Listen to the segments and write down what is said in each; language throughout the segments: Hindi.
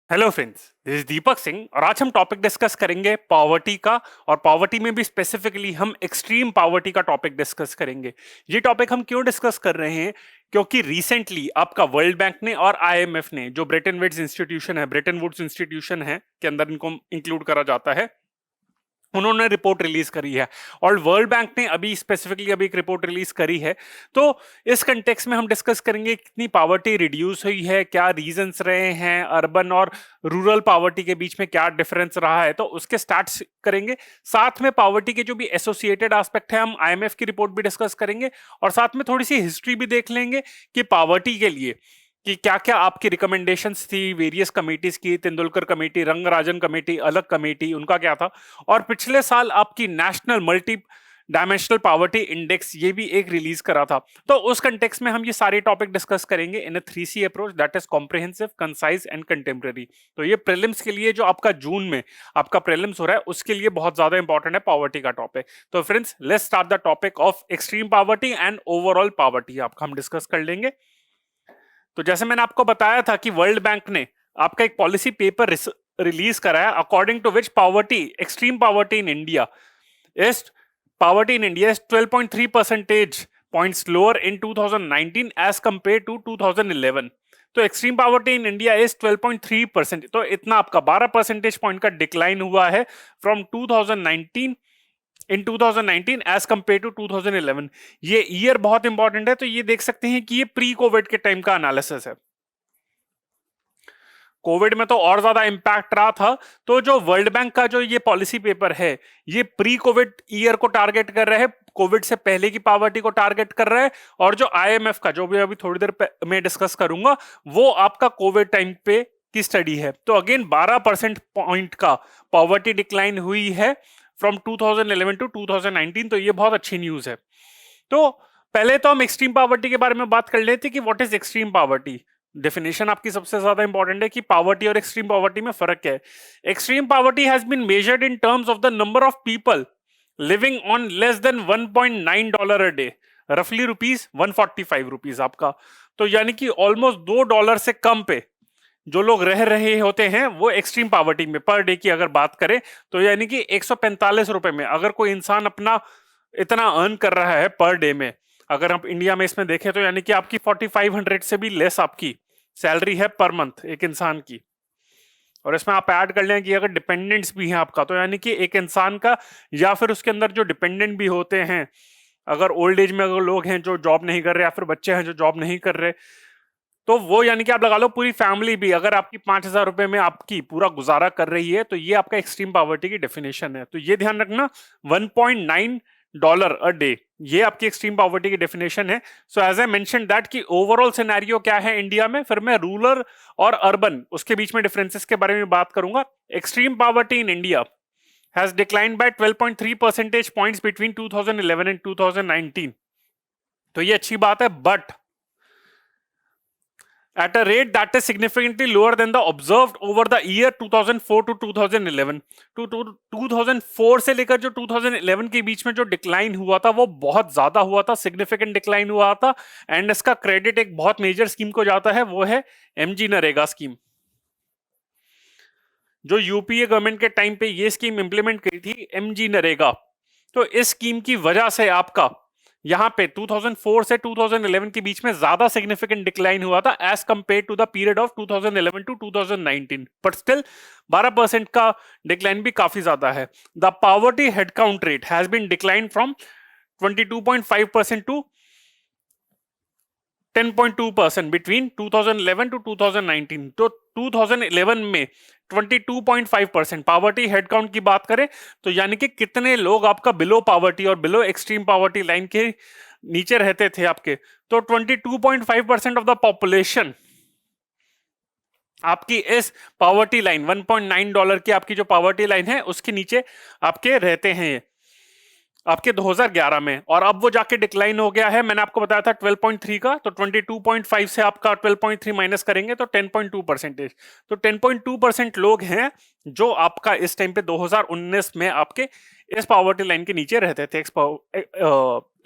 Hello friends, this is Deepak Singh और आज हम टॉपिक डिस्कस करेंगे पॉवर्टी का। और पॉवर्टी में भी स्पेसिफिकली हम एक्सट्रीम पॉवर्टी का टॉपिक डिस्कस करेंगे। ये टॉपिक हम क्यों डिस्कस कर रहे हैं? क्योंकि रिसेंटली आपका वर्ल्ड बैंक ने और आईएमएफ ने, जो ब्रेटन वुड्स इंस्टीट्यूशन है के अंदर इनको इंक्लूड करा जाता है, उन्होंने रिपोर्ट रिलीज करी है। और वर्ल्ड बैंक ने अभी स्पेसिफिकली एक रिपोर्ट रिलीज करी है। तो इस कंटेक्स्ट में हम डिस्कस करेंगे कितनी पावर्टी रिड्यूस हुई है, क्या रीजंस रहे हैं, अर्बन और रूरल पावर्टी के बीच में क्या डिफरेंस रहा है, तो उसके स्टार्ट करेंगे। साथ में पावर्टी के जो भी एसोसिएटेड एस्पेक्ट है, हम आईएमएफ की रिपोर्ट भी डिस्कस करेंगे और साथ में थोड़ी सी हिस्ट्री भी देख लेंगे कि पावर्टी के लिए कि क्या क्या आपकी रिकमेंडेशंस थी वेरियस कमेटीज की, तेंदुलकर कमेटी, रंगराजन कमेटी, अलग कमेटी, उनका क्या था। और पिछले साल आपकी national multi dimensional poverty index ये भी एक रिलीज करा था। तो उस कंटेक्स्ट में हम ये सारे टॉपिक डिस्कस करेंगे इन अ 3C approach, that is comprehensive, concise and contemporary. तो ये प्रीलिम्स के लिए, जो आपका जून में आपका प्रीलिम्स हो रहा है, उसके लिए बहुत ज्यादा इंपॉर्टेंट है पावर्टी का टॉपिक। तो friends, let's start the topic of extreme poverty and overall poverty आपका हम डिस्कस कर लेंगे। तो जैसे मैंने आपको बताया था कि वर्ल्ड बैंक ने आपका एक पॉलिसी पेपर रिलीज कराया, according to which extreme poverty in India is 12.3 percentage points lower in 2019 as compared to 2011। तो extreme poverty in India is 12.3%। तो इतना आपका 12 परसेंटेज पॉइंट का डिक्लाइन हुआ है from 2019 in 2019 as compare to 2011। ये ईयर बहुत इंपॉर्टेंट है। तो ये देख सकते हैं कि ये प्री कोविड के टाइम का एनालिसिस है। कोविड में तो और ज्यादा इंपैक्ट रहा था। तो जो वर्ल्ड बैंक का जो ये पॉलिसी पेपर है, ये प्री कोविड ईयर को टारगेट कर रहे हैं, कोविड से पहले की पावर्टी को टारगेट कर रहा है। और जो आईएमएफ का, जो भी अभी थोड़ी देर में डिस्कस करूंगा, वो आपका कोविड टाइम पे की स्टडी है। तो अगेन 12 परसेंट पॉइंट का पॉवर्टी डिक्लाइन हुई है फ्रॉम 2011 टू 2019। तो ये बहुत अच्छी न्यूज है। तो पहले तो हम एक्सट्रीम पावर्टी के बारे में बात कर लेते कि what is extreme poverty. Definition आपकी सबसे ज्यादा इंपॉर्टेंट है कि पावर्टी और एक्सट्रीम पावर्टी में फर्क क्या है। Extreme poverty has been measured in terms of the number of people living on less than $1.9 a day, रफली रुपीज 145 रुपीज आपका। तो यानी कि ऑलमोस्ट $2 से कम पे जो लोग रह रहे होते हैं, वो एक्सट्रीम पावर्टी में पर डे की अगर बात करें, तो यानी कि 145 रुपए में अगर कोई इंसान अपना इतना अर्न कर रहा है पर डे में, अगर हम इंडिया में इसमें देखें, तो यानी कि आपकी 4500 से भी लेस आपकी सैलरी है पर मंथ एक इंसान की। और इसमें आप ऐड कर लें कि अगर डिपेंडेंट्स भी हैं आपका, तो यानी कि एक इंसान का या फिर उसके अंदर जो डिपेंडेंट भी होते हैं, अगर ओल्ड एज में अगर लोग हैं जो जॉब नहीं कर रहे, या फिर बच्चे हैं जो जॉब नहीं कर रहे, तो वो यानी कि आप लगा लो पूरी फैमिली भी अगर आपकी 5,000 रुपए में आपकी पूरा गुजारा कर रही है, तो ये आपका एक्सट्रीम पावर्टी की डेफिनेशन है। तो ये ध्यान रखना, $1.9 अ डे, ये आपकी एक्सट्रीम पावर्टी की डेफिनेशन है। So as I mention that कि ओवरऑल सिनेरियो क्या है इंडिया में, फिर मैं रूरल और अर्बन उसके बीच में डिफरेंसेस के बारे में बात करूंगा। Extreme poverty in India has declined by 12.3 percentage points between 2011 and 2019। तो ये अच्छी बात है, but at a rate that is significantly lower than the observed over the year 2004 to 2011। to 2004 से लेकर जो 2011 के बीच में जो डिक्लाइन हुआ था, वो बहुत ज्यादा हुआ था, सिग्निफिकेंट डिक्लाइन हुआ था। एंड इसका क्रेडिट एक बहुत मेजर स्कीम को जाता है, वो है एमजी नरेगा स्कीम। जो यूपीए गवर्नमेंट के टाइम पे ये स्कीम इंप्लीमेंट करी थी, एमजी नरेगा। तो इस स्कीम की वजह से आपका यहां पे 2004 से 2011 के बीच में ज्यादा सिग्निफिकेंट डिक्लाइन हुआ था as compare to the period of 2011 to 2019। But still 12% का डिक्लाइन भी काफी ज्यादा है। The poverty headcount rate has been decline from 22.5% to 10.2% between 2011 to 2019। तो 2011 में 22.5% पावर्टी हेडकाउंट की बात करें, तो यानी कि कितने लोग आपका बिलो पावर्टी और बिलो एक्सट्रीम पावर्टी लाइन के नीचे रहते थे आपके, तो 22.5% ऑफ द पॉपुलेशन आपकी इस पावर्टी लाइन $1.9 की आपकी जो पावर्टी लाइन है, उसके नीचे आपके रहते हैं आपके 2011 में। और अब वो जाके डिक्लाइन हो गया है, मैंने आपको बताया था 12.3 का, तो 22.5 से आपका 12.3 माइनस करेंगे तो 10.2%। तो 10.2% लोग हैं जो आपका इस टाइम पे 2019 में आपके इस पावर्टी लाइन के नीचे रहते थे,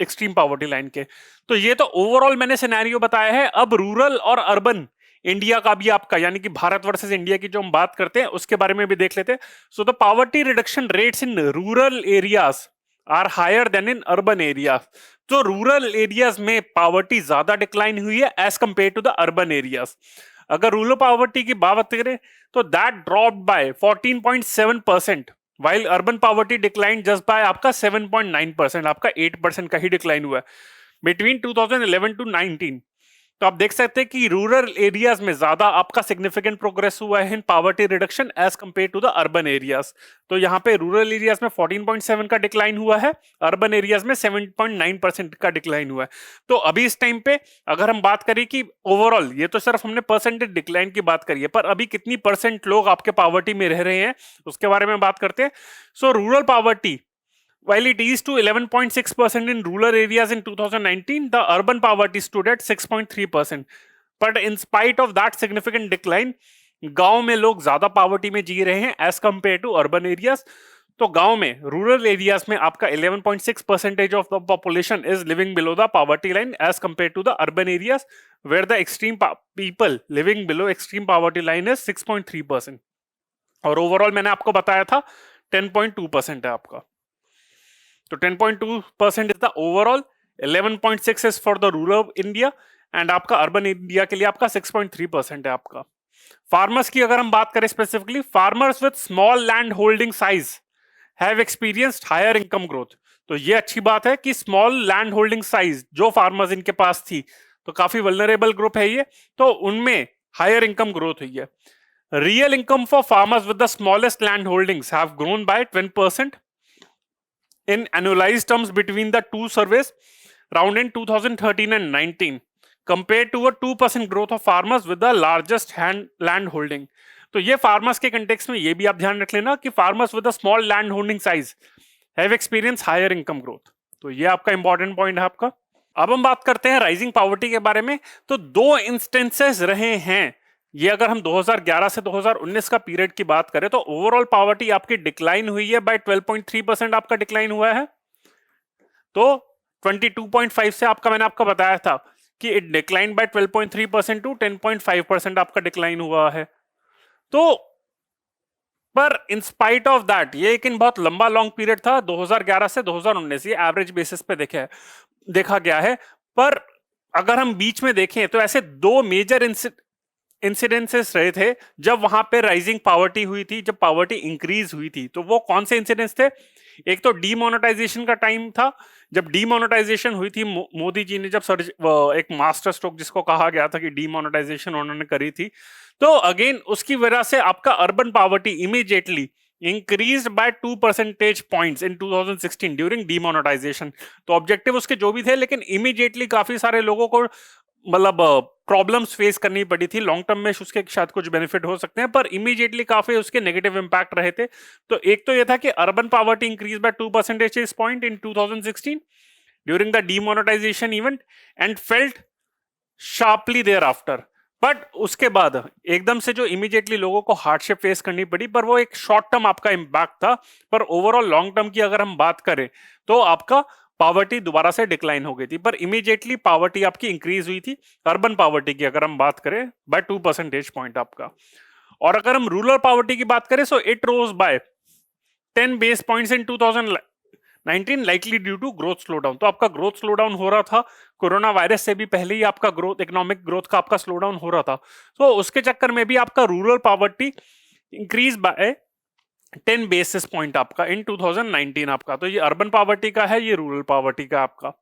एक्सट्रीम पावर्टी लाइन के। तो ये तो ओवरऑल मैंने सिनेरियो बताया है। अब रूरल और अर्बन इंडिया का भी आपका, यानी कि भारत वर्सेस इंडिया की जो हम बात करते हैं उसके बारे में भी देख लेते हैं। So the poverty reduction rates in rural areas are higher than in urban area. तो रूरल एरियाज में पॉवर्टी ज्यादा डिक्लाइन हुई है as compare to the urban areas. अगर रूरल पॉवर्टी की बात करें तो that dropped by 14.7%, while urban poverty declined just by आपका 7.9%, आपका 8% का ही डिक्लाइन हुआ है बिटवीन 2011 टू 19। तो आप देख सकते हैं कि रूरल एरियाज में ज्यादा आपका सिग्निफिकेंट प्रोग्रेस हुआ है in poverty reduction as compare to the urban areas. तो यहाँ पे रूरल एरियाज में 14.7 का डिक्लाइन हुआ है, अर्बन एरियाज में 7.9% का डिक्लाइन हुआ है। तो अभी इस टाइम पे अगर हम बात करें कि ओवरऑल, ये तो सिर्फ हमने परसेंटेज डिक्लाइन की बात करी है, पर अभी कितनी परसेंट लोग आपके पॉवर्टी में रह रहे हैं उसके बारे में बात करते हैं। सो rural poverty, while it eased to 11.6% in rural areas in 2019, the urban poverty stood at 6.3%. But in spite of that significant decline, गांव में लोग ज्यादा पॉवर्टी में जी रहे हैं as compare to urban areas. तो गांव में, रूरल एरियाज में आपका 11.6% of the population is living below the poverty line as compare to the urban areas, where the extreme people living below extreme poverty line is 6.3%। और ओवरऑल मैंने आपको बताया था 10.2% है आपका। तो 10.2% is the overall, 11.6 is for the rural India, and आपका अर्बन इंडिया के लिए आपका 6.3% है आपका। फार्मर्स की अगर हम बात करें specifically, farmers with small land holding size have experienced higher income growth. तो ये अच्छी बात है कि स्मॉल लैंड होल्डिंग साइज जो फार्मर्स इनके पास थी, तो काफी वल्नरेबल ग्रुप है ये, तो उनमें हायर इनकम ग्रोथ हुई है। Real income for farmers with the smallest land holdings have grown by 10% in annualized terms between the two surveys round in 2013 and 19, compared to a 2% growth of farmers with the largest land holding। तो ये फार्मर्स के कंटेक्स्ट में ये भी आप ध्यान रख लेना कि farmers with a small land holding size have experience higher income growth. तो ये आपका इंपॉर्टेंट पॉइंट है आपका। अब हम बात करते हैं राइजिंग पॉवर्टी के बारे में। तो दो इंस्टेंसेस रहे हैं ये, अगर हम 2011 से 2019 का पीरियड की बात करें तो ओवरऑल पॉवर्टी आपकी डिक्लाइन हुई है बाय 12.3% आपका डिक्लाइन हुआ है। तो 22.5 से आपका, मैंने आपको बताया था कि इट डिक्लाइन बाय 12.3% टू 10.5% आपका डिक्लाइन हुआ है। तो पर इन स्पाइट ऑफ दैट, ये एक बहुत लंबा लॉन्ग पीरियड था 2011 से 2019, ये एवरेज बेसिस पे देखा गया है। पर अगर हम बीच में देखें तो ऐसे दो मेजर इंसिडेंसेस रहे थे जब वहां पे राइजिंग पॉवर्टी हुई थी, जब पॉवर्टी इंक्रीज हुई थी। तो वो कौन से इंसिडेंट्स थे? एक तो डीमोनेटाइजेशन का टाइम था, जब डीमोनेटाइजेशन हुई थी, मोदी जी ने जब एक मास्टर स्ट्रोक जिसको कहा गया था कि डीमोनेटाइजेशन उन्होंने करी थी, तो अगेन उसकी वजह से आपका urban poverty immediately increase by 2 percentage points in 2016 during demonetization. तो ऑब्जेक्टिव उसके जो भी थे, लेकिन इमीडिएटली काफी सारे लोगों को मतलब प्रॉब्लम्स फेस करनी पड़ी थी। लॉन्ग टर्म में उसके शायद कुछ बेनिफिट हो सकते हैं, पर इमीडिएटली काफी उसके नेगेटिव इंपैक्ट रहे थे। तो एक तो ये था कि urban poverty increase by 2 percentage point in 2016 during the demonetization event and felt sharply thereafter. But उसके बाद एकदम से जो इमीडिएटली लोगों को हार्डशिप फेस करनी पड़ी, पर वो एक शॉर्ट टर्म आपका इंपैक्ट था। पर ओवरऑल लॉन्ग टर्म की अगर हम बात करें तो आपका पॉवर्टी दोबारा से डिक्लाइन हो गई थी, पर इमीडिएटली पॉवर्टी आपकी इंक्रीज हुई थी अर्बन पॉवर्टी की अगर हम बात करें बाय 2 परसेंटेज पॉइंट आपका। और अगर हम रूरल पॉवर्टी की बात करें so it rose by 10 base points in 2019 likely due to growth slowdown. तो आपका ग्रोथ स्लोडाउन हो रहा था, कोरोना वायरस से भी पहले ही आपका ग्रोथ, इकोनॉमिक ग्रोथ का आपका स्लोडाउन हो रहा था। तो उसके चक्कर में भी आपका rural poverty increase bye 10 basis point आपका इन 2019 आपका। तो ये अर्बन पॉवर्टी का है, ये रूरल पॉवर्टी का आपका।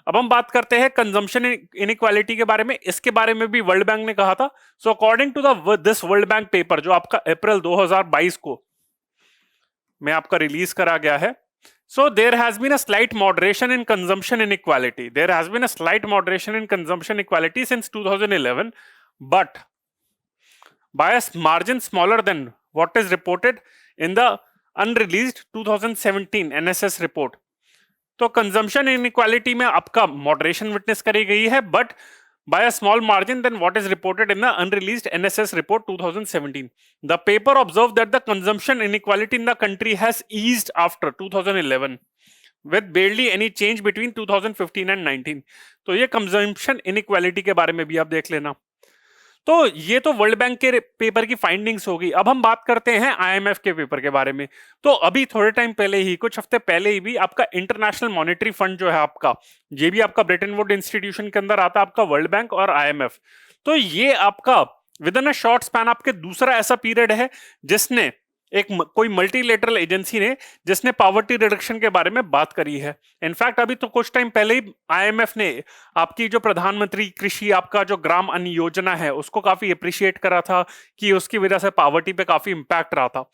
अब हम बात करते हैं कंजम्पशन इनइक्वालिटी के बारे में। इसके बारे में भी वर्ल्ड बैंक ने कहा था। So according to this world bank paper जो आपका अप्रैल 2022 को में आपका रिलीज करा गया है, so there has been a slight moderation in consumption inequality. There has been a slight moderation in consumption inequality since 2011, but by a margin smaller than what is reported in the unreleased 2017 NSS report. तो कंजम्पशन इनइक्वालिटी में आपका मॉडरेशन विटनेस करी गई है, but by a small margin than what is reported in the unreleased NSS report 2017. The paper observed that the consumption inequality in the country has eased after 2011 with barely any change between 2015 and 19. तो ये कंजम्पशन इनइक्वालिटी के बारे में भी आप देख लेना। तो ये तो वर्ल्ड बैंक के पेपर की फाइंडिंग्स होगी। अब हम बात करते हैं आईएमएफ के पेपर के बारे में। तो अभी थोड़े टाइम पहले ही, कुछ हफ्ते पहले ही भी आपका इंटरनेशनल मॉनेटरी फंड जो है आपका, ये भी आपका ब्रेटन वुड इंस्टीट्यूशन के अंदर आता है, आपका वर्ल्ड बैंक और आईएमएफ। तो ये आपका with in a short span आपके दूसरा ऐसा पीरियड है जिसने कोई मल्टीलेटरल एजेंसी ने जिसने पॉवर्टी रिडक्शन के बारे में बात करी है। इनफैक्ट अभी तो कुछ टाइम पहले ही आईएमएफ ने आपकी जो प्रधानमंत्री कृषि आपका जो ग्राम अन्न योजना है उसको काफी अप्रिशिएट करा था कि उसकी वजह से पॉवर्टी पे काफी इंपैक्ट रहा था।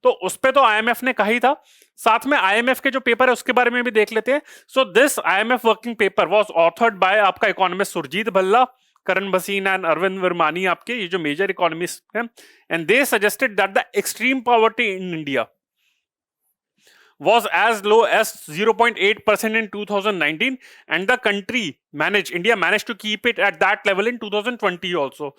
तो उस पे तो आईएमएफ ने कहा ही था। साथ में आईएमएफ के जो पेपर है उसके बारे में भी देख लेते हैं। So this IMF working paper was authored by आपका इकोनॉमिस्ट सुरजीत भल्ला, करण भसीन एंड अरविंद वर्मानी, आपके ये जो मेजर इकोनॉमिस्ट हैं, and they suggested that the extreme poverty in India was as low as 0.8% in 2019 and the country India managed to keep it at that level in 2020 also.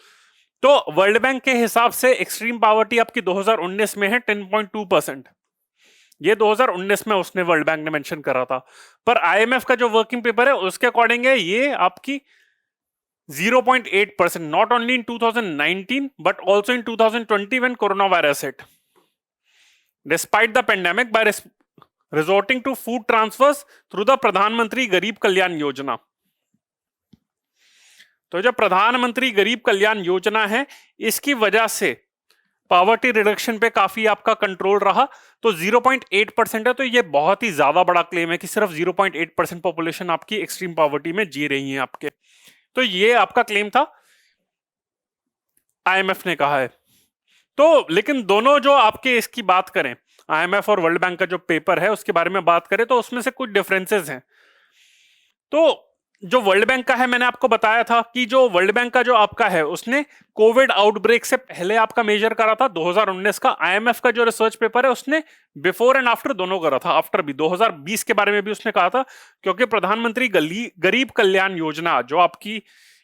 तो वर्ल्ड बैंक के हिसाब से एक्सट्रीम पॉवर्टी आपकी 2019 में है 10.2%। ये 2019 में उसने वर्ल्ड बैंक ने मेंशन करा था। पर आईएमएफ का जो वर्किंग पेपर है उसके अकॉर्डिंग है ये आपकी 0.8%, not only in 2019 but also in 2020 when coronavirus hit. Despite the pandemic, by resorting to food transfers through the प्रधानमंत्री गरीब कल्याण योजना। तो जो प्रधानमंत्री गरीब कल्याण योजना है इसकी वजह से पॉवर्टी रिडक्शन पे काफी आपका कंट्रोल रहा। तो 0.8% है, तो ये बहुत ही ज्यादा बड़ा क्लेम है कि सिर्फ 0.8% पॉपुलेशन आपकी एक्सट्रीम पॉवर्टी में जी रही है आपके। तो ये आपका क्लेम था, आईएमएफ ने कहा है। तो लेकिन दोनों जो आपके इसकी बात करें, आईएमएफ और वर्ल्ड बैंक का जो पेपर है उसके बारे में बात करें तो उसमें से कुछ डिफरेंसेस हैं। तो जो वर्ल्ड बैंक का है, मैंने आपको बताया था कि जो वर्ल्ड बैंक का जो आपका है उसने कोविड आउटब्रेक से पहले आपका मेजर करा था 2019 का। आईएमएफ का जो रिसर्च पेपर है उसने बिफोर एंड आफ्टर दोनों करा था। आफ्टर भी 2020 के बारे में भी उसने कहा था, क्योंकि प्रधानमंत्री गरीब कल्याण योजना जो आपकी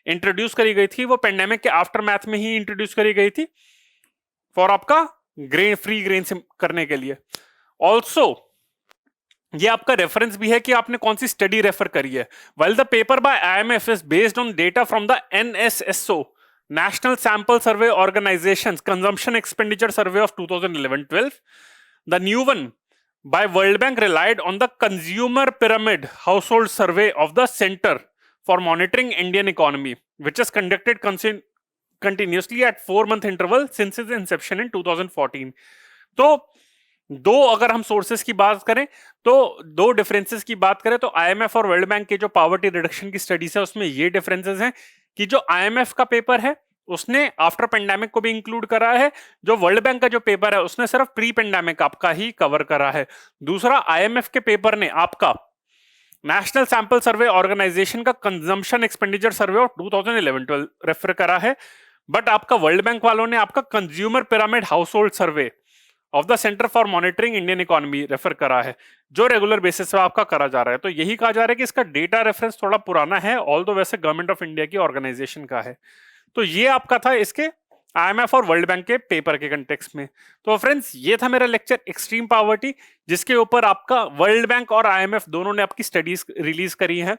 इंट्रोड्यूस करी गई थी वो पेंडेमिक के आफ्टर मैथ में ही इंट्रोड्यूस करी गई थी फॉर आपका फ्री ग्रेन से करने के लिए। ऑल्सो ये आपका रेफरेंस भी है कि आपने कौन सी स्टडी रेफर करी है। While the paper by IMF is based on data from the NSSO, National Sample Survey Organization's Consumption Expenditure Survey of 2011-12, the new one by World Bank relied on the Consumer Pyramid Household Survey of the Center for Monitoring Indian Economy, which is conducted continuously at 4-month interval since its inception in 2014. तो दो अगर हम सोर्सेस की बात करें तो दो डिफरेंसेस की बात करें तो आईएमएफ और वर्ल्ड बैंक के जो पॉवर्टी रिडक्शन की स्टडीज है उसमें ये डिफरेंसेस हैं कि जो आईएमएफ का पेपर है उसने आफ्टर पेंडेमिक को भी इंक्लूड करा है, जो वर्ल्ड बैंक का जो पेपर है उसने सिर्फ प्री पेंडेमिक आपका ही कवर करा है। दूसरा, आईएमएफ के पेपर ने आपका नेशनल सैंपल सर्वे ऑर्गेनाइजेशन का consumption expenditure survey of 2011-12 refer करा है, बट आपका वर्ल्ड बैंक वालों ने आपका consumer pyramid household survey of the centre for monitoring Indian economy refer करा है, जो रेगुलर बेसिस पे आपका करा जा रहा है। तो यही कहा जा रहा है कि इसका डेटा रेफरेंस थोड़ा पुराना है, ऑल दो वैसे गवर्नमेंट ऑफ इंडिया की ऑर्गेनाइजेशन का है। तो ये आपका था इसके आईएमएफ और वर्ल्ड बैंक के पेपर के कंटेक्स्ट में। तो फ्रेंड्स, ये था मेरा लेक्चर एक्सट्रीम पॉवर्टी, जिसके ऊपर आपका वर्ल्ड बैंक और आईएमएफ दोनों ने आपकी स्टडीज रिलीज करी है।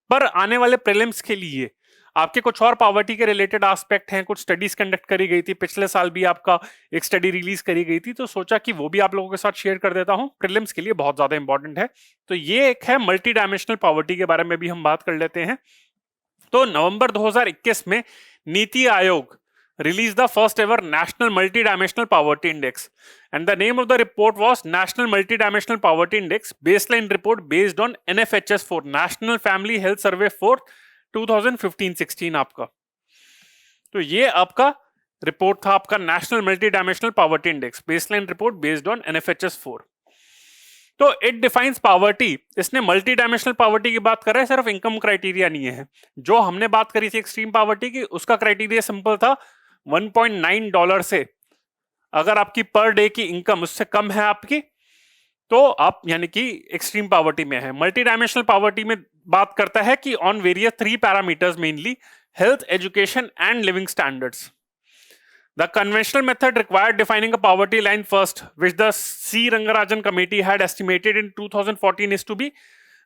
पर आने वाले प्रीलिम्स के लिए आपके कुछ और पॉवर्टी के रिलेटेड एस्पेक्ट हैं, कुछ स्टडीज कंडक्ट करी गई थी, पिछले साल भी आपका एक स्टडी रिलीज करी गई थी, तो सोचा कि वो भी आप लोगों के साथ शेयर कर देता हूं, प्रीलिम्स के लिए बहुत ज्यादा इंपॉर्टेंट है। तो ये एक है मल्टी डायमेंशनल पॉवर्टी के बारे में भी हम बात कर लेते हैं। तो नवंबर 2021 में NITI Aayog released the first ever national multi-dimensional poverty index, and the name of the report was National Multi-Dimensional Poverty Index Baseline Report based on NFHS for National Family Health Survey for 2015-16 आपका। तो ये आपका रिपोर्ट था, आपका national multi dimensional poverty index baseline report based on NFHS 4। तो इट डिफाइंस पॉवर्टी, इसने मल्टी डायमेंशनल पॉवर्टी की बात कर रहा है, सिर्फ इनकम क्राइटेरिया नहीं है। जो हमने बात करी थी एक्सट्रीम पॉवर्टी की, उसका क्राइटेरिया सिंपल था, $1.9 से अगर आपकी पर डे की इनकम उससे कम है आपकी, तो आप यानी कि एक्सट्रीम पॉवर्टी में है। मल्टी डायमेंशनल पॉवर्टी में बात करता है कि on various 3 parameters, mainly health, education and living standards. The conventional method required defining a poverty line first, which the C. Rangarajan committee had estimated in 2014 is to be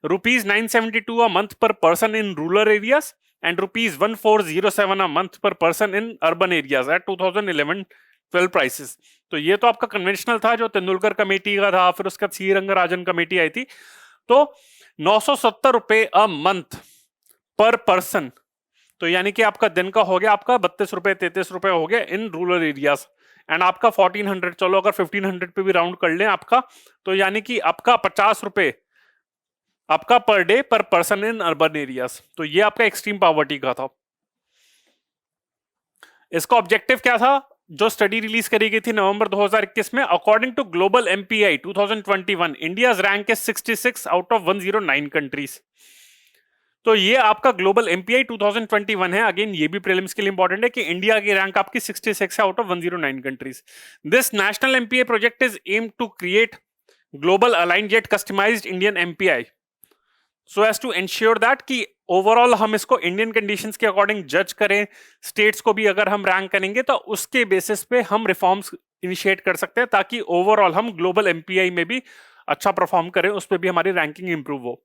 ₹972 a month per person in rural areas and rupees 1407 a month per person in urban areas at 2011-12 prices. तो ये तो आपका कन्वेंशनल था जो तेंदुलकर कमेटी का था, फिर उसके बाद सी रंगराजन कमेटी आई थी। तो 970 रुपए अ मंथ पर पर्सन, तो यानी कि आपका दिन का हो गया आपका 32 रुपए 33 रुपए हो गया इन रूरल एरियाज, एंड आपका 1400, चलो अगर 1500 पे भी राउंड कर लें आपका, तो यानी कि आपका 50 रुपए आपका पर डे पर पर्सन इन अर्बन एरियाज। तो ये आपका एक्सट्रीम पॉवर्टी का था। इसका ऑब्जेक्टिव क्या था? जो स्टडी रिलीज करी गई थी नवंबर 2021 में, according to global MPI 2021, India's rank is 66 out of 109 countries. तो ये आपका ग्लोबल एमपीआई 2021 है। अगेन ये भी प्रीलिम्स के लिए इंपॉर्टेंट है कि इंडिया की रैंक आपकी 66 है out of 109 countries. This national MPI project is aim to create global aligned yet customized Indian MPI so as to ensure that कि ओवरऑल हम इसको इंडियन कंडीशंस के अकॉर्डिंग जज करें। स्टेट्स को भी अगर हम रैंक करेंगे तो उसके बेसिस पे हम रिफॉर्म्स इनिशिएट कर सकते हैं, ताकि ओवरऑल हम ग्लोबल एमपीआई में भी अच्छा परफॉर्म करें, उस पर भी हमारी रैंकिंग इंप्रूव हो।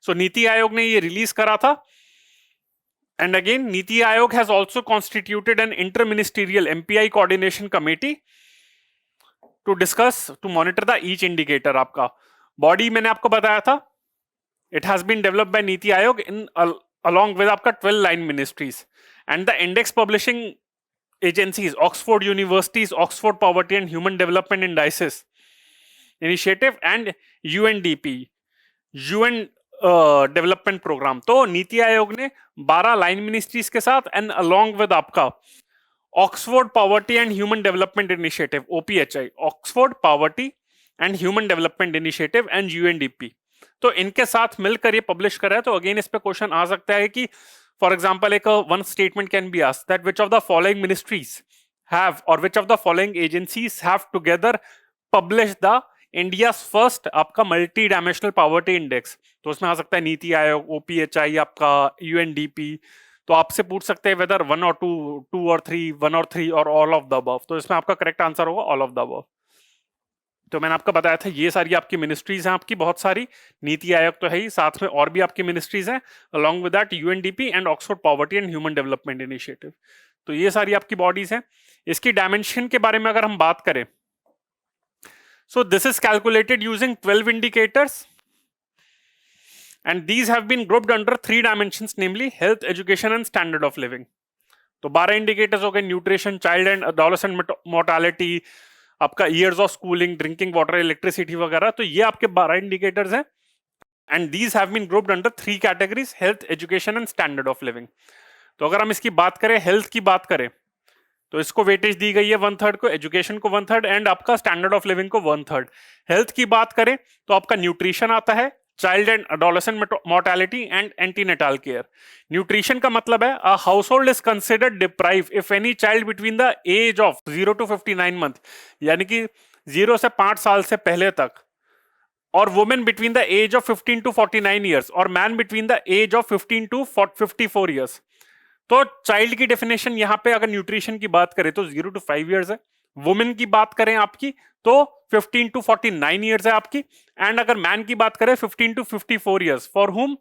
सो नीति आयोग ने ये रिलीज करा था। And again Niti Aayog has also constituted an inter ministerial MPI coordination committee to discuss to monitor the each indicator. आपका बॉडी मैंने आपको बताया था, it has been developed by Niti Aayog in along with आपका 12 line ministries and the index publishing agencies Oxford University's Oxford Poverty and Human Development Indices Initiative and UNDP UN development program. तो नीति आयोग ने 12 लाइन मिनिस्ट्रीज के साथ एंड अलोंग विद आपका Oxford poverty and human development initiative OPHI, Oxford poverty and human development initiative and UNDP, तो इनके साथ मिलकर ये पब्लिश करा है। तो अगेन इस पे क्वेश्चन आ सकता है कि फॉर एग्जांपल एक one statement can be asked that which of the following ministries have और which of the following agencies have together publish the India first आपका मल्टी डायमेंशनल पॉवर्टी इंडेक्स। तो उसमें आ सकता है नीति आयोग, OPHI, आपका UNDP। तो आपसे पूछ सकते हैं वेदर 1 और 2, 2 और 3, 1 और 3 और ऑल ऑफ द अबव। तो इसमें आपका करेक्ट आंसर होगा ऑल ऑफ द अबव। तो मैंने आपको बताया था ये सारी आपकी मिनिस्ट्रीज हैं, आपकी बहुत सारी। नीति आयोग तो है ही, साथ में और भी आपकी मिनिस्ट्रीज हैं along with that UNDP and Oxford poverty and human development initiative. तो ये सारी आपकी बॉडीज हैं। इसकी डायमेंशन के बारे में अगर हम बात करें, so this is calculated using 12 indicators and these have been grouped under 3 dimensions, namely health, education and standard of living। तो 12 indicators हो गए, nutrition, child and adolescent mortality, आपका years of schooling, drinking water, electricity वगैरह। तो ये आपके 12 इंडिकेटर्स हैं and these have been grouped under 3 categories, health, education and standard of living. तो अगर हम इसकी बात करें, हेल्थ की बात करें, तो इसको वेटेज दी गई है 1/3 को, एजुकेशन को 1/3 एंड आपका स्टैंडर्ड ऑफ लिविंग को 1/3। हेल्थ की बात करें तो आपका न्यूट्रिशन आता है, child and adolescent mortality and antenatal care. Nutrition का मतलब है a household is considered deprive if any child between the age of 0 to 59 month, यानी कि 0 से 5 साल से पहले तक, और women between the age of 15 to 49 years, और man between the age of 15 to 54 years. तो चाइल्ड की डेफिनेशन यहां पे अगर न्यूट्रिशन की बात करें तो 0 to 5 ईयर्स है। वुमेन की बात करें आपकी तो 15 to 49 ईयर्स है आपकी, एंड अगर मैन की बात करें 15 to 54 years, for whom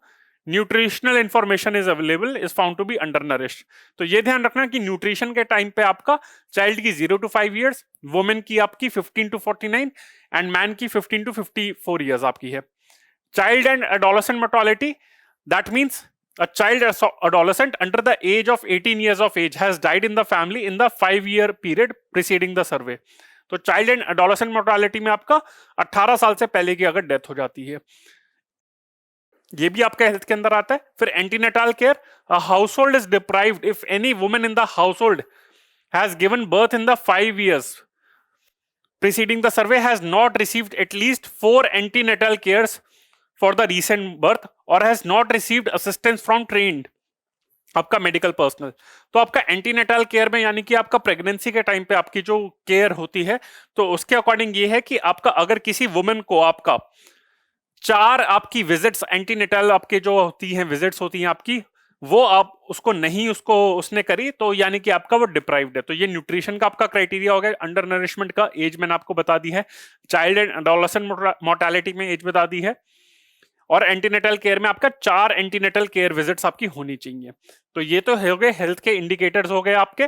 nutritional information is available is found to be undernourished. तो ये ध्यान रखना कि न्यूट्रिशन के टाइम पे आपका चाइल्ड की 0 to 5 ईयर्स, वुमेन की आपकी 15 to 49 एंड मैन की 15 to 54 ईयर्स आपकी है। Child and adolescent mortality, that means a child adolescent under the age of 18 years of age has died in the family in the 5-year period preceding the survey। तो चाइल्ड एंड एडोलेसेंट मोर्टालिटी में आपका 18 साल से पहले की अगर डेथ हो जाती है, ये भी आपका हेल्थ के अंदर आता है। फिर antenatal care, a household is deprived if any woman in the household has given birth in the 5 years preceding the survey has not received at least 4 antenatal cares for the recent birth or has not received assistance from trained आपका मेडिकल पर्सनल। तो आपका एंटीनेटाल केयर में यानी कि आपका प्रेगनेंसी के टाइम पे आपकी जो केयर होती है, तो उसके अकॉर्डिंग ये है कि आपका अगर किसी वुमेन को आपका 4 आपकी विजिट्स एंटीनेटाल आपके जो होती हैं विजिट्स होती हैं आपकी, वो आप उसको नहीं उसने करी, तो यानी कि आपका वो डिप्राइव्ड है। तो ये न्यूट्रिशन का आपका क्राइटेरिया हो गया। अंडर नरिशमेंट का एज मैंने आपको बता दी है, चाइल्ड एंड एडोलेसेंट मोर्टालिटी में एज बता दी है, और एंटीनेटल केयर में आपका 4 एंटीनेटल केयर विजिट्स आपकी होनी चाहिए। तो ये तो हो गए हेल्थ के इंडिकेटर्स हो गए आपके।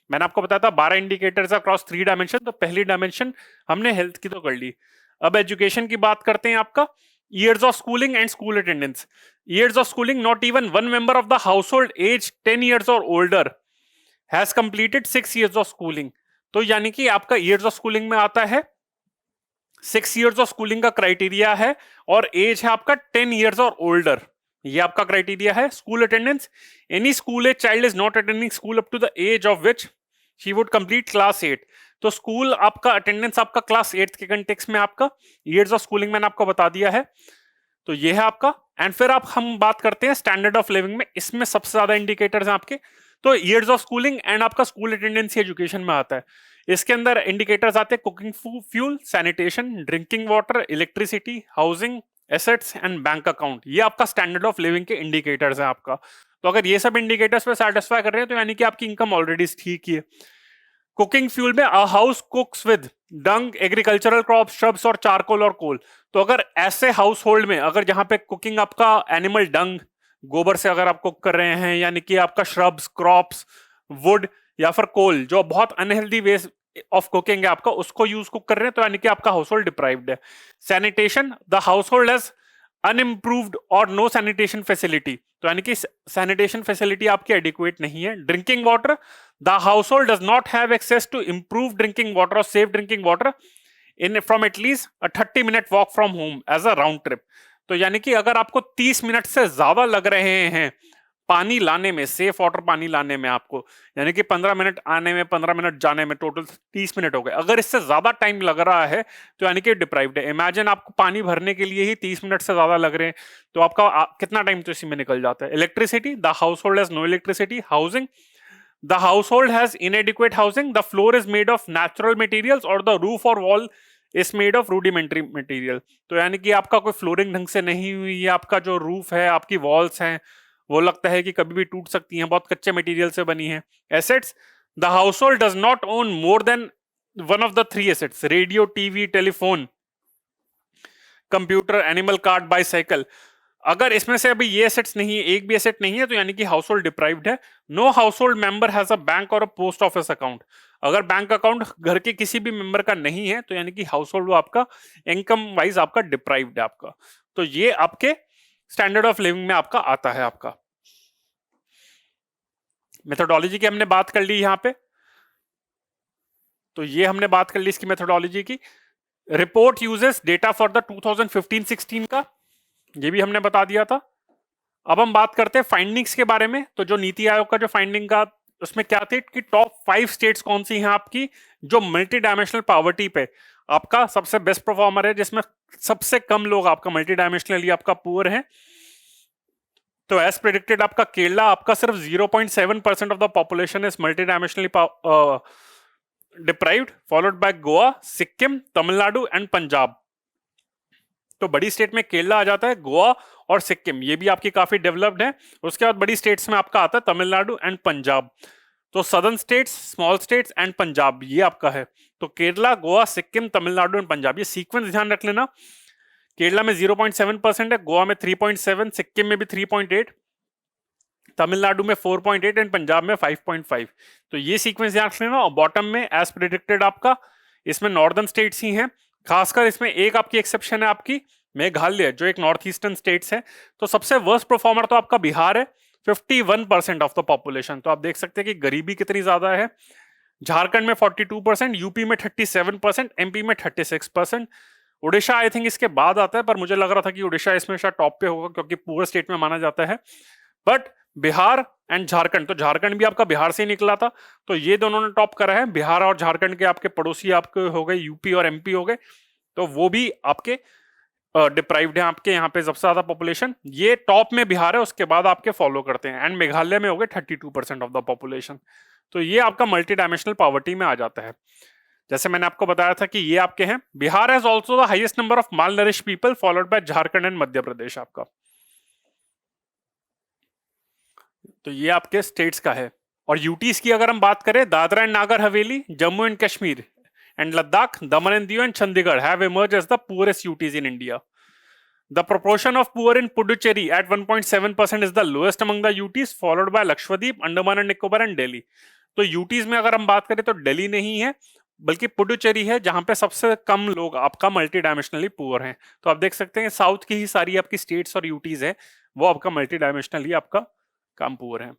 मैंने आपको बताया था 12 इंडिकेटर्स अक्रॉस 3 डायमेंशन, तो पहली डायमेंशन हमने हेल्थ की तो कर ली। अब एजुकेशन की बात करते हैं आपका। Years of schooling and school attendance. Years of schooling, not even one member of the household age 10 years और older has completed 6 years of schooling. तो यानी कि आपका ईयर्स ऑफ स्कूलिंग में आता है 6 ईयर्स ऑफ स्कूलिंग का क्राइटेरिया है, और एज है आपका 10 ईयर्स और ओल्डर, ये आपका क्राइटेरिया है। School attendance, any school as child is not attending school up to the age of which she would complete class 8। तो स्कूल आपका अटेंडेंस आपका क्लास 8 के कंटेक्स्ट में आपका ईयर्स ऑफ स्कूलिंग मैंने आपको बता दिया है। तो ये है आपका। एंड फिर आप हम बात करते हैं स्टैंडर्ड ऑफ लिविंग में, इसमें सबसे ज्यादा इंडिकेटर्स हैं आपके। तो ईयर्स ऑफ स्कूलिंग एंड आपका स्कूल अटेंडेंस एजुकेशन में आता है। इसके अंदर इंडिकेटर्स आते हैं cooking fuel, sanitation, drinking water, electricity, housing, assets and bank account. ये आपका स्टैंडर्ड ऑफ लिविंग के इंडिकेटर्स हैं आपका। तो अगर ये सब इंडिकेटर्स पे सेटिस्फाई कर रहे हैं तो यानी कि आपकी इनकम ऑलरेडी ठीक ही है। कुकिंग फ्यूल में a house cooks with dung, agricultural crop, shrubs और चारकोल और कोल। तो अगर ऐसे हाउस होल्ड में अगर जहां पे कुकिंग आपका एनिमल डंग, गोबर से अगर आप कुक कर रहे हैं, यानी कि आपका श्रब्स, क्रॉप्स, वुड या फिर कोल, जो बहुत अनहेल्दी वे ऑफ कुकिंग है आपका, उसको यूज कुक कर रहे हैं, तो यानी कि आपका हाउस होल्ड डिप्राइव्ड है। Sanitation, the household has unimproved और नो सैनिटेशन फैसिलिटी, तो यानी कि सैनिटेशन फैसिलिटी आपकी एडिक्वेट नहीं है। Drinking water, the household does not have access to improve drinking water और safe drinking water in from at least 30 minute walk from home as a round trip. तो यानी कि अगर आपको 30 मिनट से ज्यादा लग रहे हैं पानी लाने में, सेफ वाटर पानी लाने में आपको, यानी कि 15 मिनट आने में 15 मिनट जाने में, टोटल 30 मिनट हो गए, अगर इससे ज्यादा टाइम लग रहा है तो यानी कि डिप्राइव्ड है। इमेजिन आपको पानी भरने के लिए ही 30 मिनट से ज्यादा लग रहे हैं, तो आपका कितना टाइम तो इसी में निकल जाता है। Electricity, the household has no electricity. Housing, the household has inadequate housing, the floor is made of natural materials और द रूफ और wall is made of rudimentary material. तो यानी कि आपका कोई फ्लोरिंग ढंग से नहीं हुई है, आपका जो रूफ है, आपकी वॉल्स हैं, वो लगता है कि कभी भी टूट सकती हैं, बहुत कच्चे मटेरियल से बनी है। Assets, the household does not own more than one of the 3 assets, radio, TV, telephone, computer, animal card, bicycle. अगर इसमें से अभी ये एसेट्स नहीं है, एक भी एसेट नहीं है, तो यानी कि हाउस होल्ड डिप्राइव्ड है। No household member has a bank और अ पोस्ट ऑफिस अकाउंट। अगर बैंक अकाउंट घर के किसी भी मेंबर का नहीं है तो यानी कि हाउस होल्ड वो आपका इनकम वाइज आपका डिप्राइव्ड है आपका। तो ये आपके स्टैंडर्ड ऑफ लिविंग में आपका आता है आपका। मेथोडोलॉजी की हमने बात कर ली यहां पे, तो ये हमने बात कर ली इसकी मेथोडोलॉजी की। Report uses data for the 2015-16 का, ये भी हमने बता दिया था। अब हम बात करते हैं फाइंडिंग्स के बारे में। तो जो नीति आयोग का जो फाइंडिंग का, उसमें क्या थे कि टॉप 5 स्टेट्स कौन सी हैं आपकी जो मल्टी डायमेंशनल पॉवर्टी पे आपका सबसे बेस्ट परफॉर्मर है, जिसमें सबसे कम लोग आपका मल्टी डायमेंशनली आपका पुअर है। तो एज प्रेडिक्टेड आपका केरला, आपका सिर्फ 0.7% of the population is multi dimensionally deprived, followed by Goa, Sikkim, Tamil Nadu and Punjab. तो बड़ी स्टेट में केरला आ जाता है, गोवा और सिक्किम, ये भी आपकी काफी डेवलप्ड है। उसके बाद बड़ी स्टेट्स में आपका आता है तमिलनाडु एंड पंजाब। तो southern states, small states and Punjab, ये आपका है। तो केरला, गोवा, सिक्किम, तमिलनाडु एंड पंजाब, ये सीक्वेंस ध्यान रख लेना। केरला में 0.7% है, गोवा में 3.7, सिक्किम में भी 3.8, तमिलनाडु में 4.8 एंड पंजाब में 5.5। तो ये सीक्वेंस ध्यान रख लेना। और बॉटम में एज प्रेडिक्टेड आपका इसमें नॉर्दर्न स्टेट्स ही हैं, खासकर इसमें एक आपकी एक्सेप्शन है आपकी मेघालय, जो एक नॉर्थ ईस्टर्न स्टेट्स है। तो सबसे वर्स्ट परफॉर्मर तो आपका बिहार है, 51% ऑफ द पॉपुलेशन। तो आप देख सकते हैं कि गरीबी कितनी ज्यादा है। झारखंड में 42%, यूपी में 37%, एमपी में 36%। उड़ीसा आई थिंक इसके बाद आता है, पर मुझे लग रहा था कि उड़ीसा इसमें शायद टॉप पे होगा क्योंकि पूरे स्टेट में माना जाता है। बट बिहार एंड झारखंड, तो झारखंड भी आपका बिहार से ही निकला था, तो ये दोनों ने टॉप करा है। बिहार और झारखंड के आपके पड़ोसी आपके हो गए यूपी और एमपी हो गए, तो वो भी आपके डिप्राइव्ड है आपके यहाँ पे सबसे ज्यादा पॉपुलेशन। ये टॉप में बिहार है, उसके बाद आपके फॉलो करते हैं, एंड मेघालय में हो गए 32% ऑफ द पॉपुलेशन। तो ये आपका मल्टी डायमेंशनल पॉवर्टी में आ जाता है। जैसे मैंने आपको बताया था कि ये आपके हैं। Bihar has also the highest number of malnourish people, followed by Jharkhand and Madhya Pradesh आपका। तो ये आपके स्टेट्स का है। और यूटीज की अगर हम बात करें, Dadra and Nagar Haveli, Jammu and Kashmir and Ladakh, Daman and Diu and Chandigarh have emerge as the poorest UTs in India. The proportion of poor in Puducherry at 1.7% is the lowest among the UTs, followed by Lakshadweep, Andaman and Nicobar and Delhi. तो यूटीज में अगर हम बात करें तो दिल्ली नहीं है, बल्कि पुडुचेरी है, जहां पे सबसे कम लोग आपका मल्टी डायमेंशनली पुअर हैं। तो आप देख सकते हैं साउथ की ही सारी आपकी स्टेट्स और यूटीज है वो आपका मल्टी डायमेंशनली आपका कम पुअर है।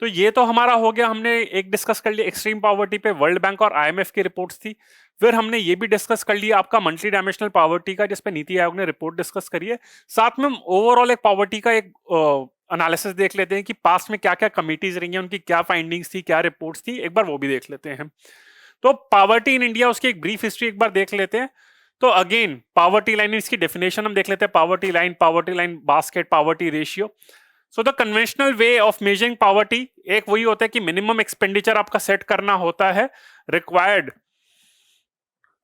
तो ये तो हमारा हो गया, हमने एक डिस्कस कर लिया एक्सट्रीम पॉवर्टी पे, वर्ल्ड बैंक और आईएमएफ की रिपोर्ट्स थी। फिर हमने ये भी डिस्कस कर लिया आपका मल्टी डायमेंशनल पॉवर्टी का, जिसपे नीति आयोग ने रिपोर्ट डिस्कस करी है। साथ में हम ओवरऑल एक पॉवर्टी का एक एनालिसिस देख लेते हैं कि पास्ट में क्या क्या कमिटीज रही हैं, उनकी क्या फाइंडिंग्स थी, क्या रिपोर्ट्स थी, एक बार वो भी देख लेते हैं। तो पॉवर्टी इन इंडिया, उसकी एक ब्रीफ हिस्ट्री एक बार देख लेते हैं। तो अगेन पॉवर्टी लाइन, इसकी डेफिनेशन हम देख लेते हैं। Poverty line basket, poverty ratio. So the conventional way of measuring poverty एक वही होता है कि मिनिमम एक्सपेंडिचर आपका सेट करना होता है required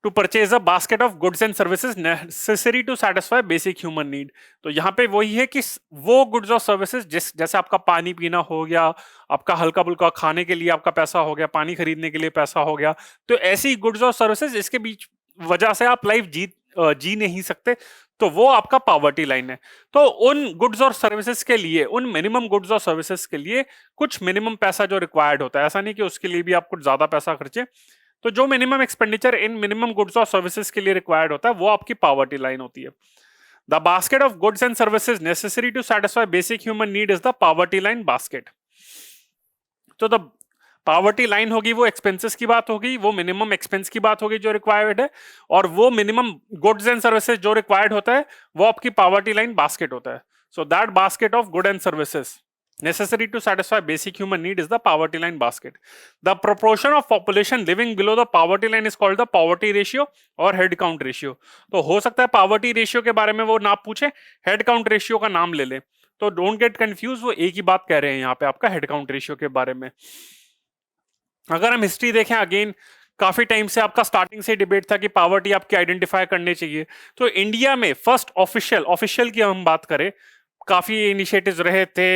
to purchase a basket of goods and services necessary to satisfy basic human need. तो यहाँ पे वही है कि वो गुड्स और सर्विसेज जैसे आपका पानी पीना हो गया, आपका हल्का फुल्का खाने के लिए आपका पैसा हो गया, पानी खरीदने के लिए पैसा हो गया, तो ऐसी गुड्स और सर्विसेज इसके बीच वजह से आप लाइफ जी नहीं सकते, तो वो आपका पॉवर्टी लाइन है। तो उन गुड्स और सर्विसेज के लिए, उन मिनिमम गुड्स और सर्विसेज के लिए कुछ मिनिमम पैसा जो रिक्वायर्ड होता है, ऐसा नहीं कि उसके लिए भी आप कुछ ज्यादा पैसा खर्चे। तो जो minimum expenditure in minimum goods और सर्विसेज के लिए रिक्वायर्ड होता है वो आपकी पॉवर्टी लाइन होती है। The basket of goods and services necessary to satisfy basic human need is the poverty line basket. तो द पॉवर्टी लाइन होगी वो एक्सपेंसेस की बात होगी, वो मिनिमम एक्सपेंस की बात होगी जो रिक्वायर्ड है, और वो मिनिमम गुड्स एंड सर्विसेज जो रिक्वायर्ड होता है वो आपकी पॉवर्टी लाइन बास्केट होता है। So that basket of good and services necessary to satisfy basic human need is the poverty line basket. The proportion of population living below the poverty line is called the poverty ratio or head count ratio. तो हो सकता है poverty ratio के बारे में वो ना पूछे, head count ratio का नाम ले ले, तो don't get confused, वो एक ही बात कह रहे हैं यहाँ पे आपका head count ratio के बारे में। अगर हम हिस्ट्री देखें अगेन, काफी टाइम से आपका स्टार्टिंग से डिबेट था कि पॉवर्टी आपकी आइडेंटिफाई करने चाहिए। तो इंडिया में फर्स्ट ऑफिशियल की हम बात करें, काफी इनिशिएटिव्स रहे थे,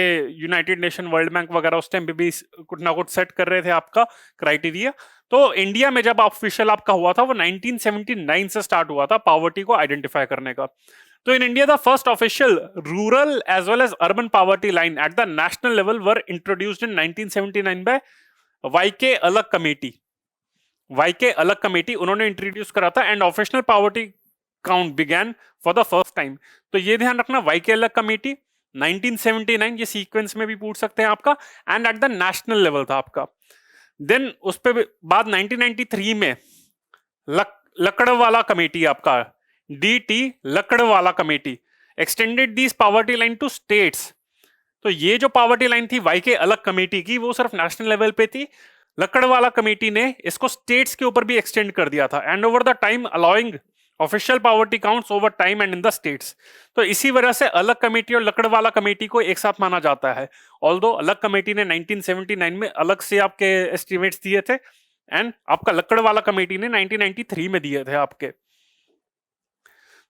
यूनाइटेड नेशन, वर्ल्ड बैंक वगैरह उस टाइम पे भी कुछ ना कुछ सेट कर रहे थे आपका क्राइटेरिया। तो इंडिया में जब ऑफिशियल आपका हुआ था वो 1979 से स्टार्ट हुआ था पॉवर्टी को आइडेंटिफाई करने का। तो in India the first official rural as well as urban poverty line at the national level were introduced in 1979 by YK Alagh committee, उन्होंने इंट्रोड्यूस करा था, and official poverty count began for the first time. तो ये ध्यान रखना, वाईके अलग कमेटी 1979, ये सीक्वेंस में भी पूछ सकते हैं आपका, and at the national level था आपका। देन उस पे बाद 1993 में लकड़वाला कमेटी आपका, DT Lakdawala committee extended this poverty line to states. तो ये जो पॉवर्टी लाइन थी वाईके अलग कमेटी की, वो सिर्फ नेशनल लेवल पे थी, लकड़वाला कमेटी ने इसको स्टेट्स के ऊपर भी एक्सटेंड कर दिया था, and over the time allowing official poverty counts over time and in the states. तो इसी वजह से अलग कमेटी और लकड़वाला कमेटी को एक साथ माना जाता है, ऑल्दो अलग कमेटी ने 1979 में अलग से आपके एस्टिमेट्स दिए थे, एंड आपका लकड़वाला कमेटी ने 1993 में दिए थे आपके।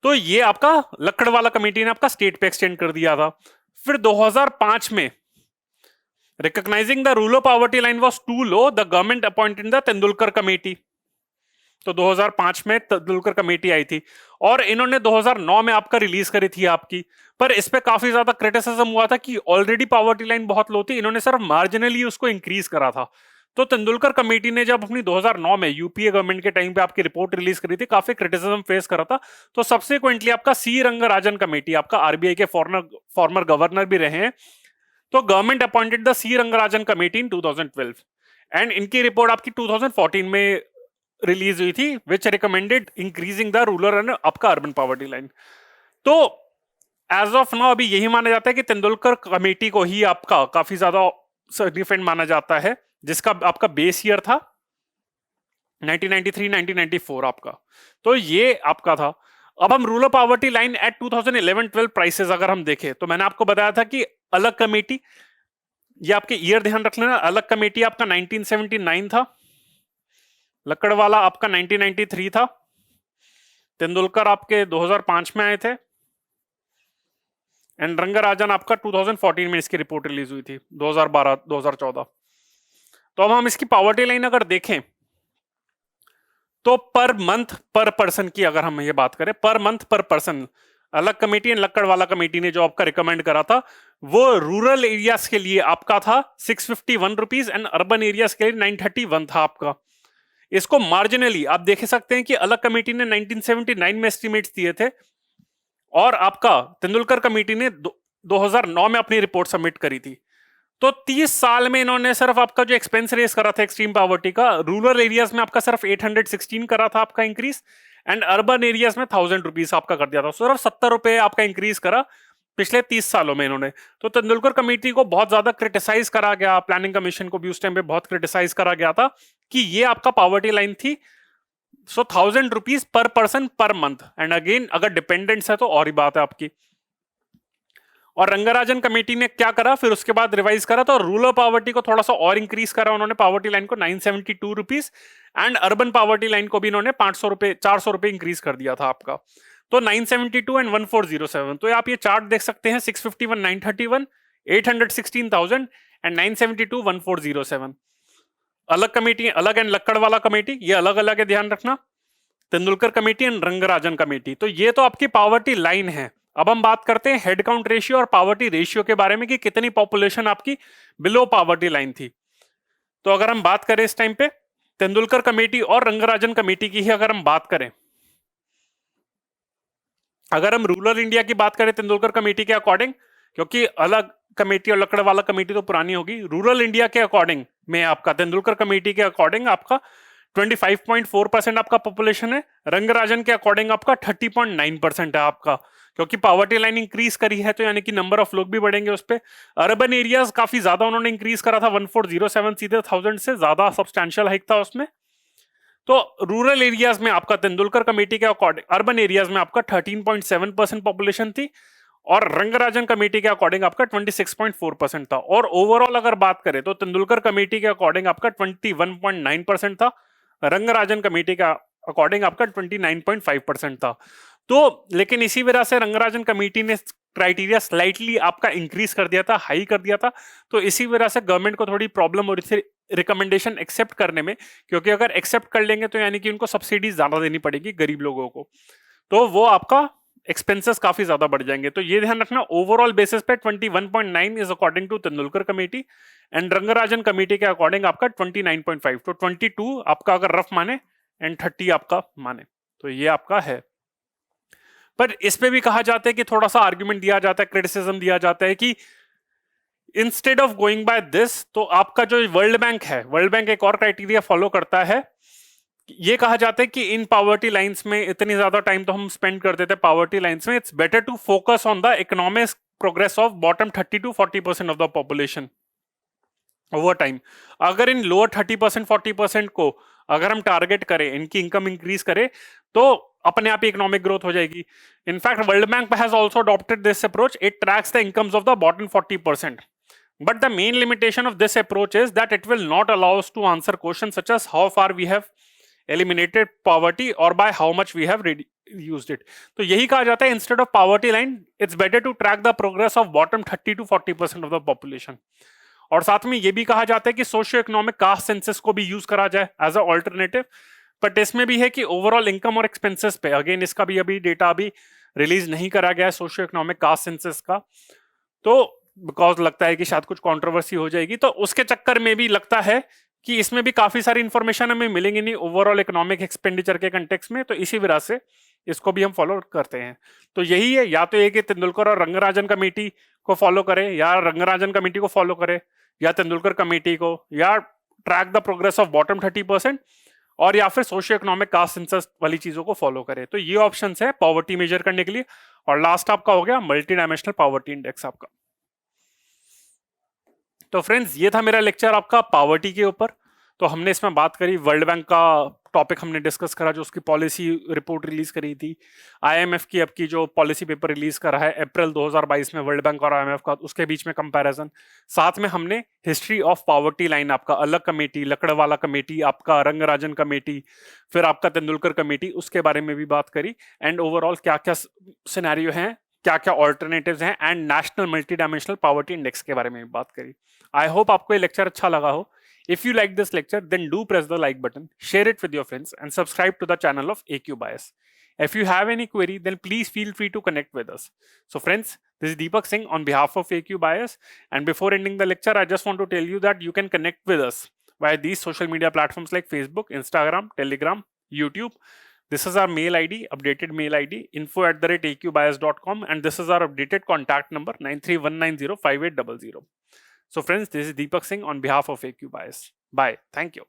तो ये आपका लकड़वाला कमेटी ने आपका स्टेट पे एक्सटेंड कर दिया था। फिर 2005 में recognizing the rural poverty line was too low, the government appointed the Tendulkar committee. तो 2005 में तेंदुलकर कमेटी आई थी, और इन्होंने 2009 में आपका रिलीज करी थी आपकी, पर इस पे काफी ज्यादा क्रिटिसिज्म हुआ था कि ऑलरेडी पॉवर्टी लाइन बहुत लो थी, इन्होंने सिर्फ मार्जिनली उसको इंक्रीज करा था। तो तेंदुलकर कमेटी ने जब अपनी 2009 में यूपीए गवर्नमेंट के टाइम पे आपकी रिपोर्ट रिलीज करी थी, काफी क्रिटिसिज्म फेस करा था। तो सब्सिक्वेंटली आपका सी रंगराजन कमेटी, आपका आरबीआई के फॉर्मर गवर्नर भी रहे हैं, तो government appointed the C Rangarajan committee in 2012, एंड इनकी रिपोर्ट आपकी 2014 में रिलीज हुई थी, which recommended increasing the rural and आपका अर्बन पॉवर्टी लाइन। तो एज ऑफ नाउ अभी यही माना जाता है कि तेंदुलकर कमेटी को ही आपका काफी ज्यादा सिग्निफिकेंट माना जाता है, जिसका आपका बेस ईयर था 1993-1994 आपका। तो ये आपका था। अब हम rural poverty line eight 2011-12 prices अगर हम देखें, तो मैंने आपको बताया था कि अलग कमेटी, ये आपके ईयर ध्यान रख लेना, अलग कमेटी आपका 1979 था, लकड़वाला आपका 1993 था, तेंदुलकर आपके 2005 में आए थे, एंड रंगराजन आपका 2014 में इसकी रिपोर्ट रिलीज हुई थी, 2012-2014। तो अब हम इसकी पॉवर्टी लाइन अगर देखें, तो पर मंथ पर पर्सन की अगर हम ये बात करें, पर मंथ पर पर्सन अलग कमेटी एंड लक्कड़वाला कमेटी ने जो आपका रिकमेंड करा था वो रूरल एरियाज के लिए आपका था 651 रुपीज एंड अर्बन एरियाज के लिए 931 था आपका। इसको मार्जिनली आप देख सकते हैं कि अलग कमेटी ने 1979 में एस्टिमेट्स दिए थे और आपका तेंदुलकर कमेटी ने 2009 में अपनी रिपोर्ट सबमिट करी थी। तो 30 साल में इन्होंने सिर्फ आपका जो एक्सपेंस रेस करा था एक्सट्रीम पॉवर्टी का, रूरल एरियाज में आपका सिर्फ 816 करा था आपका इंक्रीज एंड अर्बन एरियाज में 1000 रुपीज आपका कर दिया था। सिर्फ 70 रुपए आपका इंक्रीज करा पिछले 30 सालों में इन्होंने। तो तेंदुलकर कमेटी को बहुत ज्यादा क्रिटिसाइज करा गया, प्लानिंग कमीशन को भी उस टाइम पे बहुत क्रिटिसाइज करा गया था कि ये आपका पॉवर्टी लाइन थी। सो 1000 rupees per person per month, and again अगर डिपेंडेंट्स है तो और ही बात है आपकी। और रंगराजन कमेटी ने क्या करा फिर उसके बाद रिवाइज करा तो रूरल पॉवर्टी को थोड़ा सा और इंक्रीज करा उन्होंने, पॉवर्टी लाइन को 972 rupees and urban poverty line को भी इन्होंने 500 रुपए 400 रुपए इंक्रीज कर दिया था आपका। तो 972 एंड 1407। तो आप ये चार्ट देख सकते हैं 651 931 816,000 एंड 972 1407। अलग कमेटी अलग एंड लक्कड़वाला कमेटी ये अलग अलग है, ध्यान रखना, Tendulkar committee and Rangarajan committee. तो ये तो आपकी पॉवर्टी लाइन है। अब हम बात करते हैं हेड काउंट रेशियो और पॉवर्टी रेशियो के बारे में कि कितनी पॉपुलेशन आपकी बिलो पॉवर्टी लाइन थी। तो अगर हम बात करें इस टाइम पे तेंदुलकर कमेटी और रंगराजन कमेटी की ही अगर हम बात करें, अगर हम रूरल इंडिया की बात करें तेंदुलकर कमेटी के अकॉर्डिंग, क्योंकि अलग कमेटी और लकड़वाला कमेटी तो पुरानी होगी, रूरल इंडिया के अकॉर्डिंग में आपका तेंदुलकर कमेटी के अकॉर्डिंग आपका 25.4% आपका पॉपुलेशन है। रंगराजन के अकॉर्डिंग आपका 30.9% है आपका, क्योंकि पॉवर्टी लाइन इंक्रीज करी है तो यानी कि नंबर ऑफ लोग भी बढ़ेंगे उस पे। अर्बन एरियाज काफी ज्यादा उन्होंने इंक्रीज करा था 1407, सीधे 1000 से ज्यादा सब्सटैंशियल हाइक था उसमें। तो रूरल एरियाज में आपका तेंदुलकर कमेटी के अकॉर्डिंग अर्बन एरियाज में आपका 13.7% पॉपुलेशन थी और रंगराजन कमेटी के अकॉर्डिंग आपका 26.4% था। और ओवरऑल अगर बात करें तो तेंदुलकर कमेटी के अकॉर्डिंग आपका 21.9% था, रंगराजन कमेटी का अकॉर्डिंग आपका 29.5% था। तो लेकिन इसी वजह से रंगराजन कमेटी ने क्राइटेरिया स्लाइटली आपका इंक्रीज कर दिया था, हाई कर दिया था। तो इसी वजह से गवर्नमेंट को थोड़ी प्रॉब्लम हो रही थी रिकमेंडेशन एक्सेप्ट करने में, क्योंकि अगर एक्सेप्ट कर लेंगे तो यानी कि उनको सब्सिडी ज्यादा देनी पड़ेगी गरीब लोगों को, तो वो आपका एक्सपेंसेस काफी ज्यादा बढ़ जाएंगे। तो ये ध्यान रखना, ओवरऑल बेसिस पे 21.9 is according to Tendulkar committee and Rangarajan committee के अकॉर्डिंग आपका 29.5। तो 22 आपका अगर रफ माने एंड 30 आपका माने, तो ये आपका है। पर इस पे भी कहा जाता है कि थोड़ा सा आर्ग्यूमेंट दिया जाता है, क्रिटिसिज्म दिया जाता है कि instead of going by this, तो आपका जो वर्ल्ड बैंक है, वर्ल्ड बैंक एक और क्राइटेरिया फॉलो करता है। ये कहा जाता है कि इन पॉवर्टी लाइंस में इतनी ज्यादा टाइम तो हम स्पेंड कर देते हैं पॉवर्टी लाइंस में, it's better to focus on the economic progress of bottom 30 to 40% of the population over time. अगर इन लोअर 30% 40% को अगर हम टारगेट करें, इनकी इनकम इंक्रीज करें, तो अपने आप ही इकोनॉमिक ग्रोथ हो जाएगी। In fact world bank has also adopted this approach, it tracks the incomes of the bottom 40%. But the main limitation of this approach is that it will not allow us to answer questions such as how far we have eliminated poverty or by how much we have reduced it. तो यही कहा जाता है, instead of poverty line, it's better to track the progress of bottom 30 to 40% of the population. और साथ में ये भी कहा जाता है कि सोशियो इकोनॉमिक कास्ट सेंसस को भी यूज करा जाए एज अ ऑल्टरनेटिव। बट इसमें भी है कि ओवरऑल इनकम और एक्सपेंसेस पे, अगेन इसका भी अभी डेटा अभी रिलीज नहीं करा गया है सोशियो इकोनॉमिक कास्ट सेंसस का, तो बिकॉज लगता है कि शायद कुछ कंट्रोवर्सी हो जाएगी, तो उसके चक्कर में भी लगता है कि इसमें भी काफी सारी इंफॉर्मेशन हमें मिलेंगी नहीं ओवरऑल इकोनॉमिक एक्सपेंडिचर के कंटेक्स्ट में। तो इसी वजह से इसको भी हम फॉलो करते हैं। तो यही है, या तो एक तेंदुलकर और रंगराजन कमेटी को फॉलो करे, या रंगराजन कमेटी को फॉलो करे, या तेंदुलकर कमेटी को, या track the progress of bottom 30%, और या फिर सोशियो इकोनॉमिक कास्ट सेंसस वाली चीजों को फॉलो करे। तो ये ऑप्शंस है पॉवर्टी मेजर करने के लिए। और लास्ट आपका हो गया मल्टी डायमेंशनल पॉवर्टी इंडेक्स आपका। तो फ्रेंड्स, ये था मेरा लेक्चर आपका पॉवर्टी के ऊपर। तो हमने इसमें बात करी, वर्ल्ड बैंक का टॉपिक हमने डिस्कस करा, जो उसकी पॉलिसी रिपोर्ट रिलीज करी थी। आईएमएफ की आपकी जो पॉलिसी पेपर रिलीज करा है अप्रैल 2022 में वर्ल्ड बैंक और आईएमएफ का, उसके बीच में कंपैरिजन। साथ में हमने हिस्ट्री ऑफ पॉवर्टी लाइन आपका, अलग कमेटी, लकड़वाला कमेटी, आपका रंगराजन कमेटी, फिर आपका तेंदुलकर कमेटी, उसके बारे में भी बात करी। एंड ओवरऑल क्या क्या सिनेरियो हैं, क्या क्या ऑल्टरनेटिव्स हैं, and national multi dimensional poverty index के बारे में भी बात करी। आई होप आपको ये लेक्चर अच्छा लगा हो। If you like this lecture, then do press the like button, share it with your friends, and subscribe to the channel of AQ Bias. If you have any query, then please feel free to connect with us. So friends, this is Deepak Singh on behalf of AQ Bias. And before ending the lecture, I just want to tell you that you can connect with us via these social media platforms like Facebook, Instagram, Telegram, YouTube. This is our mail ID, updated mail ID, info@aqbias.com, and this is our updated contact number, 931905800. So friends, this is Deepak Singh on behalf of AQ Bias. Bye. Thank you.